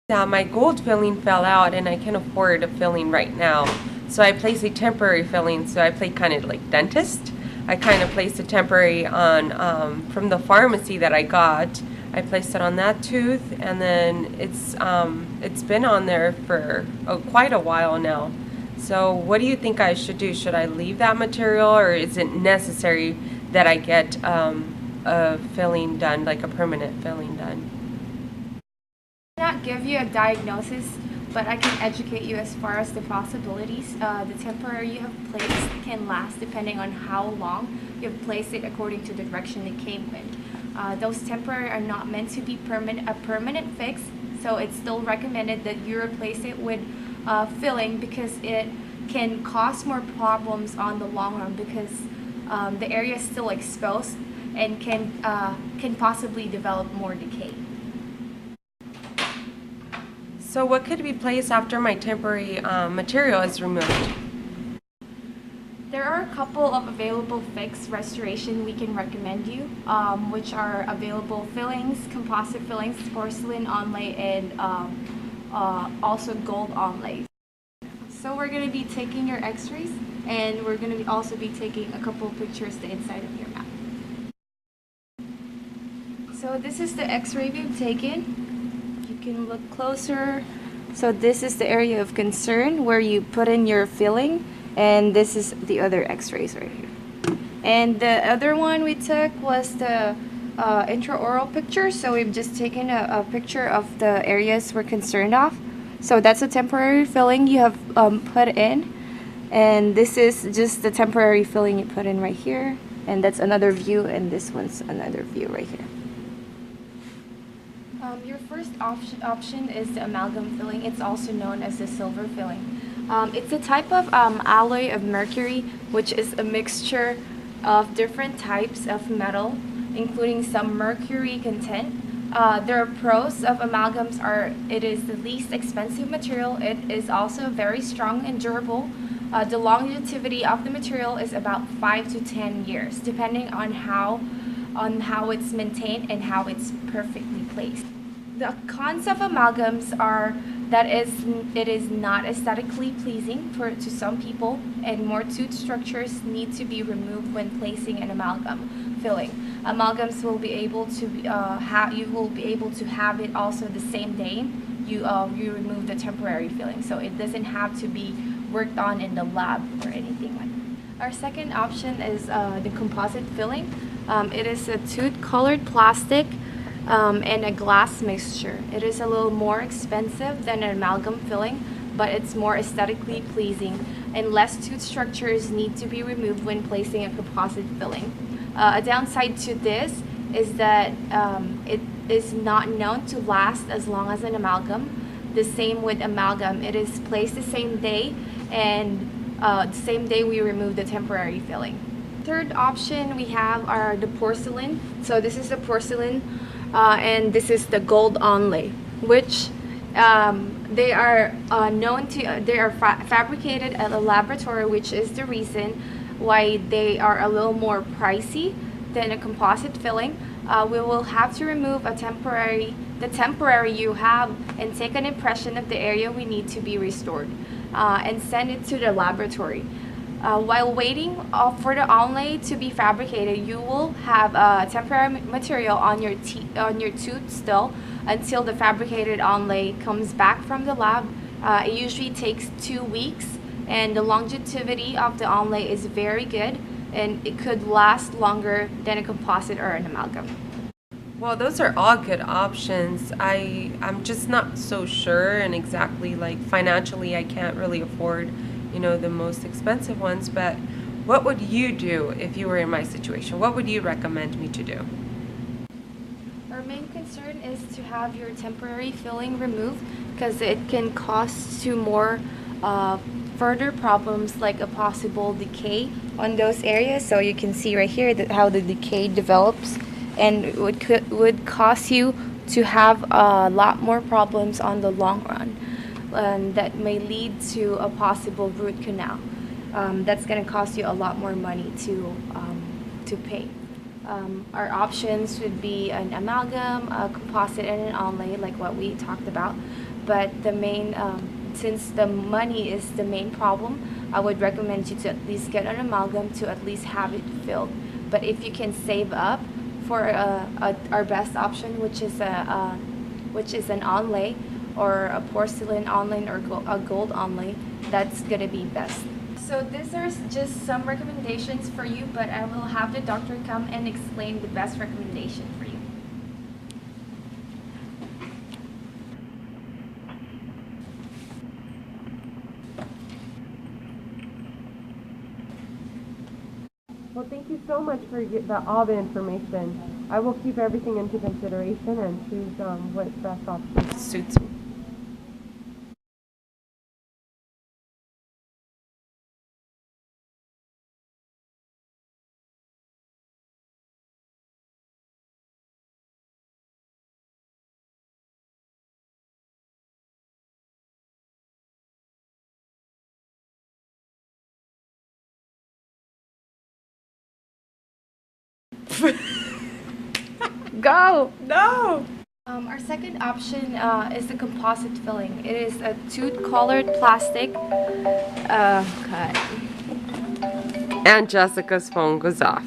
My gold filling fell out and I can't afford a filling right now. So I placed a temporary filling. So I play kind of like dentist. I kind of placed a temporary on from the pharmacy that I got. I placed it on that tooth, and then it's been on there for quite a while now. So what do you think I should do? Should I leave that material, or is it necessary that I get a filling done, like a permanent filling done? Not give you a diagnosis, but I can educate you as far as the possibilities. The temporary you have placed can last depending on how long you have placed it according to the direction it came with. Those temporary are not meant to be a permanent fix, so it's still recommended that you replace it with filling because it can cause more problems on the long run because the area is still exposed and can possibly develop more decay. So what could be placed after my temporary material is removed? There are a couple of available fixed restoration we can recommend you, which are available fillings, composite fillings, porcelain onlay, and also gold onlay. So we're going to be taking your x-rays, and we're going to also be taking a couple of pictures the inside of your mouth. So this is the x-ray we've taken. You can look closer. So this is the area of concern where you put in your filling, and this is the other x-rays right here. And the other one we took was the intraoral picture. So we've just taken a picture of the areas we're concerned of. So that's a temporary filling you have put in, and this is just the temporary filling you put in right here, and that's another view, and this one's another view right here. Your first option is the amalgam filling. It's also known as the silver filling. It's a type of alloy of mercury, which is a mixture of different types of metal, including some mercury content. There are pros of amalgams are it is the least expensive material. It is also very strong and durable. The longevity of the material is about 5 to 10 years, depending on how it's maintained and how it's perfectly placed. The cons of amalgams are that it is not aesthetically pleasing to some people, and more tooth structures need to be removed when placing an amalgam filling. Amalgams will be able to you will be able to have it also the same day you remove the temporary filling, so it doesn't have to be worked on in the lab or anything like that. Our second option is the composite filling. It is a tooth-colored plastic and a glass mixture. It is a little more expensive than an amalgam filling, but it's more aesthetically pleasing, and less tooth structures need to be removed when placing a composite filling. A downside to this is that it is not known to last as long as an amalgam. The same with amalgam. It is placed the same day, and the same day we remove the temporary filling. Third option we have are the porcelain. So this is the porcelain, and this is the gold onlay, which they are fabricated at a laboratory, which is the reason why they are a little more pricey than a composite filling. We will have to remove the temporary you have and take an impression of the area we need to be restored, and send it to the laboratory. While waiting for the onlay to be fabricated, you will have temporary material on your tooth still until the fabricated onlay comes back from the lab. It usually takes 2 weeks, and the longevity of the onlay is very good, and it could last longer than a composite or an amalgam. Well, those are all good options. I'm just not so sure, and exactly like financially I can't really afford, the most expensive ones, but what would you do if you were in my situation? What would you recommend me to do? Our main concern is to have your temporary filling removed because it can cause you more further problems like a possible decay on those areas. So you can see right here how the decay develops, and it would cause you to have a lot more problems on the long run. That may lead to a possible root canal. That's going to cost you a lot more money to pay. Our options would be an amalgam, a composite, and an onlay, like what we talked about. but the main since the money is the main problem, I would recommend you to at least get an amalgam to at least have it filled. But if you can save up for our best option, which is an onlay or a porcelain onlay or a gold onlay, that's gonna be best. So these are just some recommendations for you, but I will have the doctor come and explain the best recommendation for you. Well, thank you so much for all the information. I will keep everything into consideration and choose what best option suits me. Go! No! Our second option is the composite filling. It is a tooth-colored plastic cut. And Jessica's phone goes off.